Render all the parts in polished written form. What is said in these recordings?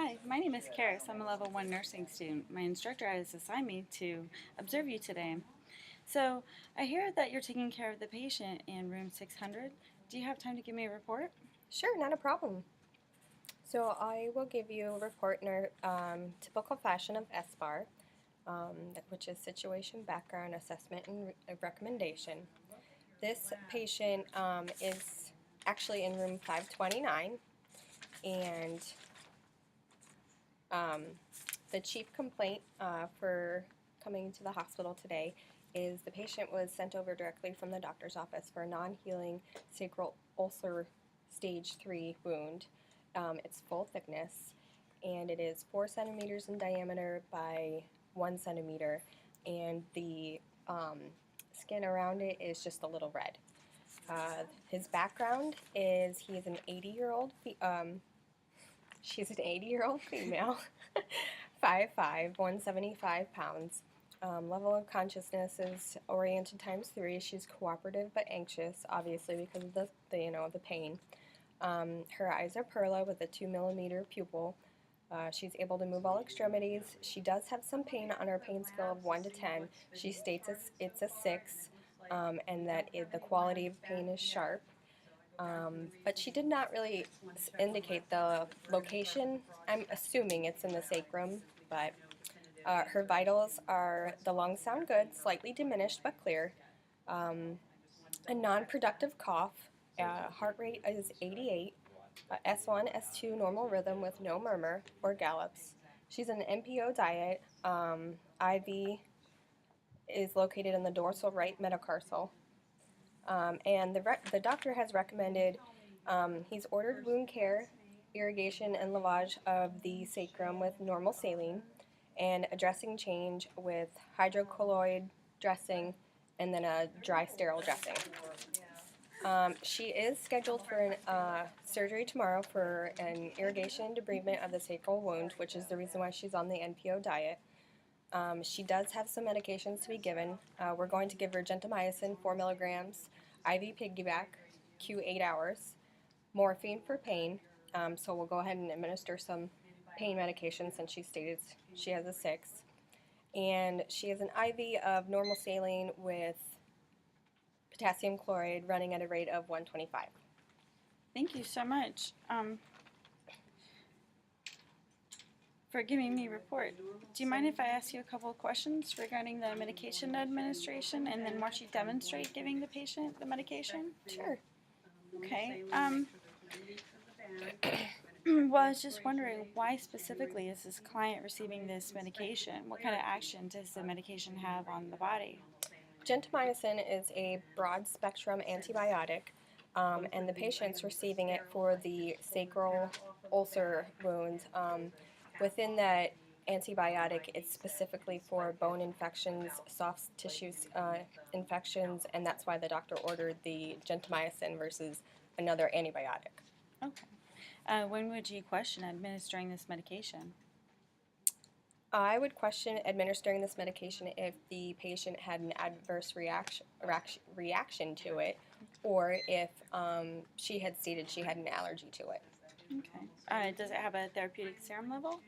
Hi, my name is Karis. I'm a level 1 nursing student. My instructor has assigned me to observe you today. So, I hear that you're taking care of the patient in room 600. Do you have time to give me a report? Sure, not a problem. So I will give you a report in our typical fashion of SBAR, which is Situation Background Assessment and Recommendation. This patient is actually in room 529, and um, the chief complaint for coming to the hospital today is the patient was sent over directly from the doctor's office for a non-healing sacral ulcer stage 3 wound. It's full thickness, and it is 4 centimeters in diameter by 1 centimeter, and the skin around it is just a little red. His background is he's an 80-year-old, she's an 80-year-old female, 5'5", 175 pounds. Level of consciousness is oriented times 3. She's cooperative but anxious, obviously because of the pain. Her eyes are perla with a 2 millimeter pupil. She's able to move all extremities. She does have some pain on her pain scale of 1 to 10. She states it's a 6, and that the quality of pain is sharp. But she did not really indicate the location. I'm assuming it's in the sacrum, but her vitals are the lungs sound good, slightly diminished but clear, a non-productive cough, heart rate is 88, S1, S2 normal rhythm with no murmur or gallops. She's on an NPO diet. IV is located in the dorsal right metacarsal. And the doctor has recommended, he's ordered wound care, irrigation, and lavage of the sacrum with normal saline, and a dressing change with hydrocolloid dressing, and then a dry sterile dressing. She is scheduled for surgery tomorrow for an irrigation and debridement of the sacral wound, which is the reason why she's on the NPO diet. She does have some medications to be given. We're going to give her gentamicin, 4 milligrams, IV piggyback, Q8 hours, morphine for pain. So we'll go ahead and administer some pain medication since she stated she has a 6. And she has an IV of normal saline with potassium chloride running at a rate of 125. Thank you so much for giving me a report. Do you mind if I ask you a couple of questions regarding the medication administration and then watch you demonstrate giving the patient the medication? Sure. Okay. Well, I was just wondering, why specifically is this client receiving this medication? What kind of action does the medication have on the body? Gentamicin is a broad-spectrum antibiotic, and the patient's receiving it for the sacral ulcer wounds. Within that antibiotic, it's specifically for bone infections, soft tissue infections, and that's why the doctor ordered the gentamicin versus another antibiotic. Okay. When would you question administering this medication? I would question administering this medication if the patient had an adverse reaction to it, or if she had stated she had an allergy to it. Okay. Does it have a therapeutic serum level?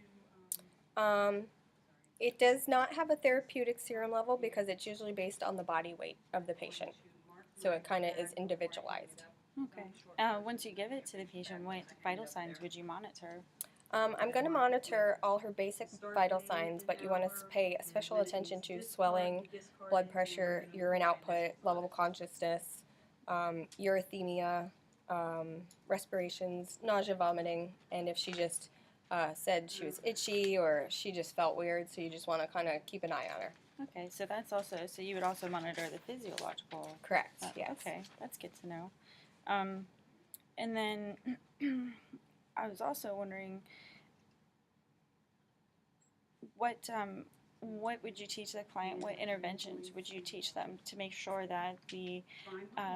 It does not have a therapeutic serum level because it's usually based on the body weight of the patient. So it kind of is individualized. Okay. Once you give it to the patient, what vital signs would you monitor? I'm going to monitor all her basic vital signs, but you want to pay special attention to swelling, blood pressure, urine output, level of consciousness, urethemia, respirations, nausea, vomiting, and if she just said she was itchy or she just felt weird, so you just want to kind of keep an eye on her. Okay, so that's also, so you would also monitor the physiological. Correct, yes. Okay, that's good to know. And then I was also wondering, what would you teach the client? What interventions would you teach them to make sure that the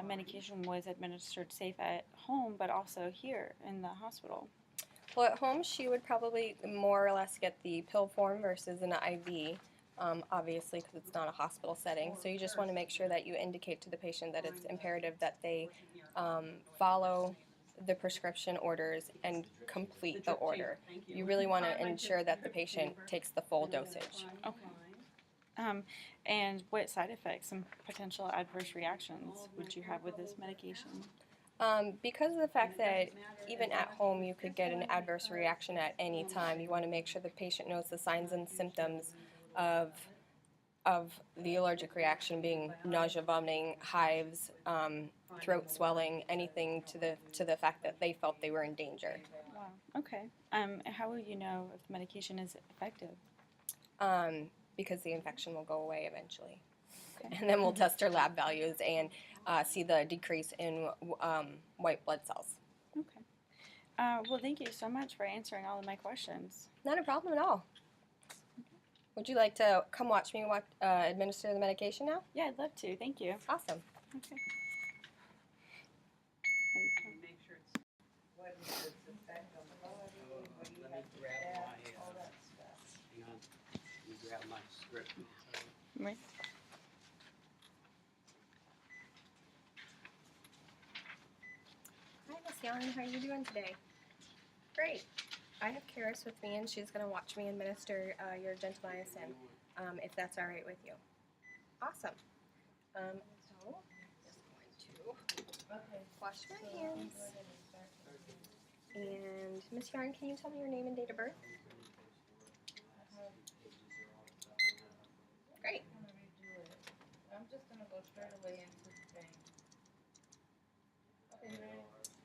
medication was administered safe at home, but also here in the hospital? Well, at home she would probably more or less get the pill form versus an IV, obviously because it's not a hospital setting. So you just want to make sure that you indicate to the patient that it's imperative that they follow the prescription orders and complete the order. You really want to ensure that the patient takes the full dosage. Okay. And what side effects and potential adverse reactions would you have with this medication? Because of the fact that even at home you could get an adverse reaction at any time, you want to make sure the patient knows the signs and symptoms of the allergic reaction, being nausea, vomiting, hives, throat swelling, anything to the fact that they felt they were in danger. Wow. Okay. How will you know if the medication is effective? Because the infection will go away eventually. Okay. And then we'll test our lab values and see the decrease in white blood cells. Okay. Well, thank you so much for answering all of my questions. Not a problem at all. Would you like to come watch me administer the medication now? Yeah, I'd love to. Thank you. Awesome. Okay. Make sure it's what is its effect on the body, what do you have to add, all that stuff. Hang on, let me grab my script. Right. Hi, Miss Young. How are you doing today? Great. I have Karis with me, and she's going to watch me administer your gentamicin, if that's all right with you. Awesome. So, just going to wash my hands. And Miss Yarn, can you tell me your name and date of birth? Great. I'm just gonna go straight away into the thing.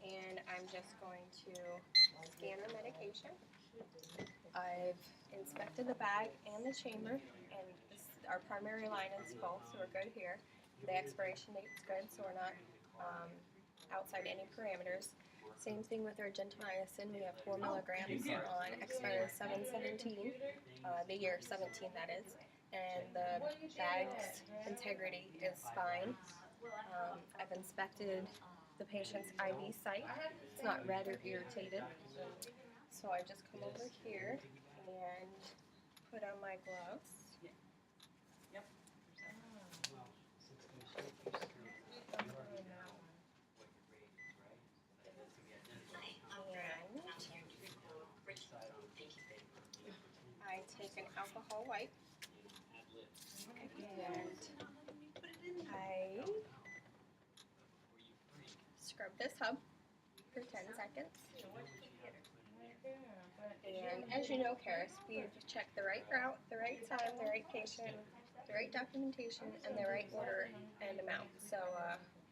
And I'm just going to scan our medication. I've inspected the bag and the chamber, and our primary line is full, so we're good here. The expiration date's good, so we're not outside any parameters. Same thing with our gentamicin. We have 4 milligrams on expiry 7/17, the year 17 that is, and the bag's integrity is fine. I've inspected the patient's IV site. It's not red or irritated. So I just come over here and put on my gloves. And I take an alcohol wipe and I scrub this hub for 10 seconds. And as you know, Karis, we've checked the right route, the right time, the right patient, the right documentation, and the right order and amount. So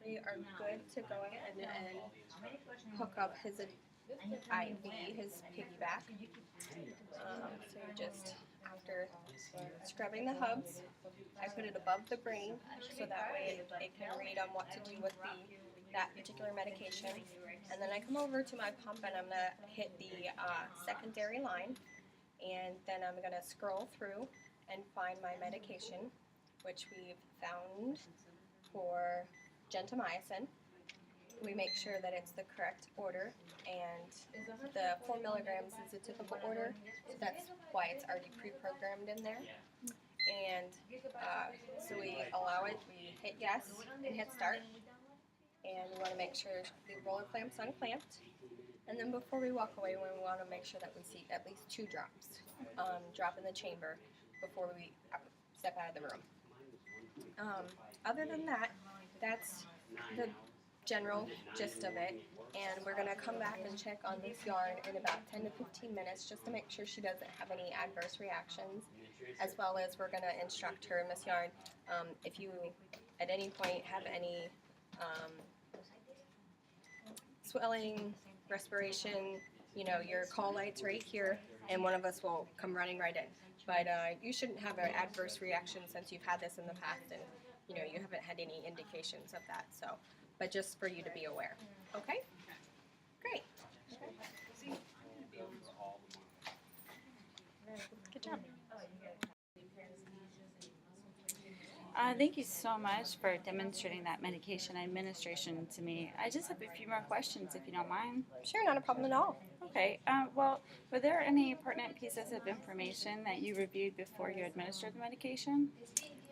we are good to go ahead and hook up his IV, his piggyback. So just after scrubbing the hubs, I put it above the brain so that way it can read on what to do with that particular medication. And then I come over to my pump and I'm going to hit the secondary line, and then I'm going to scroll through and find my medication, which we've found for gentamicin. We make sure that it's the correct order, and the 4 milligrams is a typical order, so that's why it's already pre-programmed in there. And so we allow it, we hit yes and hit start, and we want to make sure the roller clamp's unclamped. And then before we walk away, we want to make sure that we see at least 2 drops drop in the chamber before we step out of the room. Other than that, that's the general gist of it, and we're going to come back and check on this yarn in about 10 to 15 minutes just to make sure she doesn't have any adverse reactions, as well as we're going to instruct her, Miss Yarn, if you at any point have any swelling, respiration, you know, your call light's right here, and one of us will come running right in. But you shouldn't have an adverse reaction since you've had this in the past, and you know you haven't had any indications of that. So, but just for you to be aware. Okay? Great. Good job. Thank you so much for demonstrating that medication administration to me. I just have a few more questions, if you don't mind. Sure, not a problem at all. Okay. Well, were there any pertinent pieces of information that you reviewed before you administered the medication?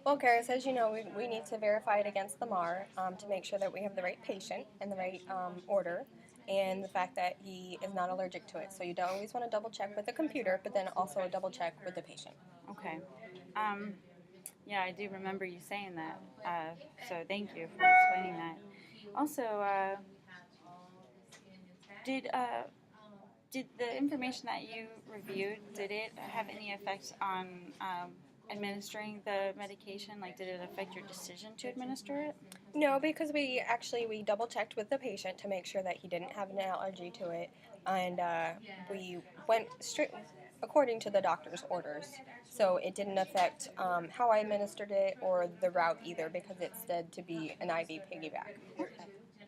Well, Karis, as you know, we need to verify it against the MAR to make sure that we have the right patient and the right order. and the fact that he is not allergic to it. So you always want to double check with the computer, but then also double check with the patient. Okay. Yeah, I do remember you saying that. So thank you for explaining that. Also, did uh, did the information that you reviewed, did it have any effect on administering the medication? Like, did it affect your decision to administer it? No, because we double checked with the patient to make sure that he didn't have an allergy to it, and we went straight according to the doctor's orders. So it didn't affect how I administered it or the route either, because it said to be an IV piggyback. Okay.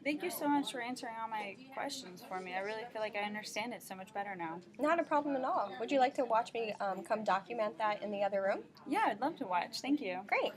Thank you so much for answering all my questions for me. I really feel like I understand it so much better now. Not a problem at all. Would you like to watch me come document that in the other room? Yeah, I'd love to watch. Thank you. Great.